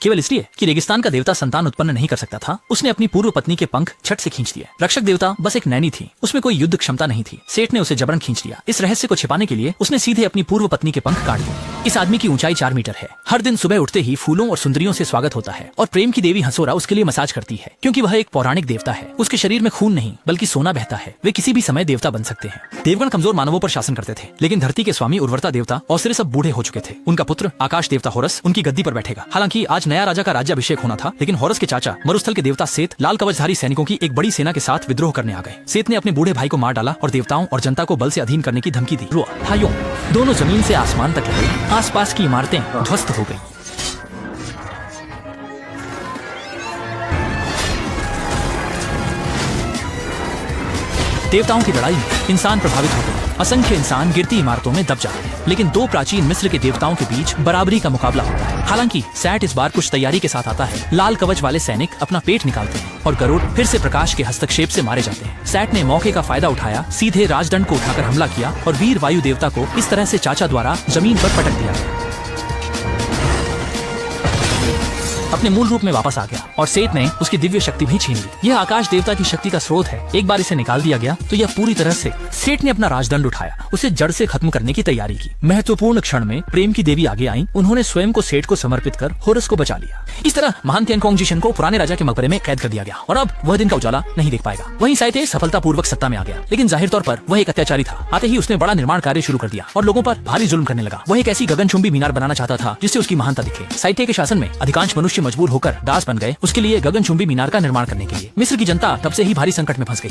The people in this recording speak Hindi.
केवल इसलिए कि रेगिस्तान का देवता संतान उत्पन्न नहीं कर सकता था, उसने अपनी पूर्व पत्नी के पंख छट से खींच दिए। रक्षक देवता बस एक नैनी थी, उसमें कोई युद्ध क्षमता नहीं थी। सेठ ने उसे जबरन खींच लिया। इस रहस्य को छिपाने के लिए उसने सीधे अपनी पूर्व पत्नी के पंख काट दिए। इस आदमी की ऊंचाई 4 मीटर है। हर दिन सुबह उठते ही फूलों और सुंदरियों से स्वागत होता है और प्रेम की देवी हंसोरा उसके लिए मसाज करती है, क्योंकि वह एक पौराणिक देवता है। उसके शरीर में खून नहीं बल्कि सोना बहता है। वे किसी भी समय देवता बन सकते हैं। देवगण कमजोर मानवों पर शासन करते थे, लेकिन धरती के स्वामी उर्वरता देवता ऑसिरिस अब बूढ़े हो चुके थे। उनका पुत्र आकाश देवता होरस उनकी गद्दी पर बैठेगा। हालांकि आज नया राजा का राज्याभिषेक होना था, लेकिन होरस के चाचा मरुस्थल के देवता सेत लाल कवचधारी सैनिकों की एक बड़ी सेना के साथ विद्रोह करने आ गए। सेत ने अपने बूढ़े भाई को मार डाला और देवताओं और जनता को बल से अधीन करने की धमकी दी। भाइयों, दोनों जमीन से आसमान तक लगे। आसपास की इमारतें ध्वस्त हो गई। देवताओं की लड़ाई में इंसान प्रभावित होते हैं। असंख्य इंसान गिरती इमारतों में दब जाते हैं, लेकिन 2 प्राचीन मिस्र के देवताओं के बीच बराबरी का मुकाबला होता है। हालांकि सैट इस बार कुछ तैयारी के साथ आता है। लाल कवच वाले सैनिक अपना पेट निकालते हैं और गरुड़ फिर से प्रकाश के हस्तक्षेप से मारे जाते हैं। सैट ने मौके का फायदा उठाया, सीधे राजदंड को उठाकर हमला किया और वीर वायु देवता को इस तरह से चाचा द्वारा जमीन पर पटक दिया गया। अपने मूल रूप में वापस आ गया और सेत ने उसकी दिव्य शक्ति भी छीन ली। यह आकाश देवता की शक्ति का स्रोत है। एक बार इसे निकाल दिया गया तो यह पूरी तरह से। सेठ ने अपना राजदंड उठाया, उसे जड़ से खत्म करने की तैयारी की। महत्वपूर्ण क्षण में प्रेम की देवी आगे आई। उन्होंने स्वयं को सेठ को समर्पित कर होरस को बचा लिया। इस तरह महान तियानकोंग जिशन को पुराने राजा के मकबरे में कैद कर दिया गया और अब वह दिन का उजाला नहीं देख पाएगा। वहीं साइते सफलतापूर्वक सत्ता में आ गया, लेकिन जाहिर तौर पर वह एक अत्याचारी था। आते ही उसने बड़ा निर्माण कार्य शुरू कर दिया और लोगों पर भारी जुल्म करने लगा। वह एक ऐसी गगनचुंबी मीनार बनाना चाहता था जिससे उसकी महानता दिखे। साइते के शासन में अधिकांश मनुष्य मजबूर होकर दास बन गए उसके लिए गगनचुंबी मीनार का निर्माण करने के लिए। मिस्र की जनता तब से ही भारी संकट में फंस गई।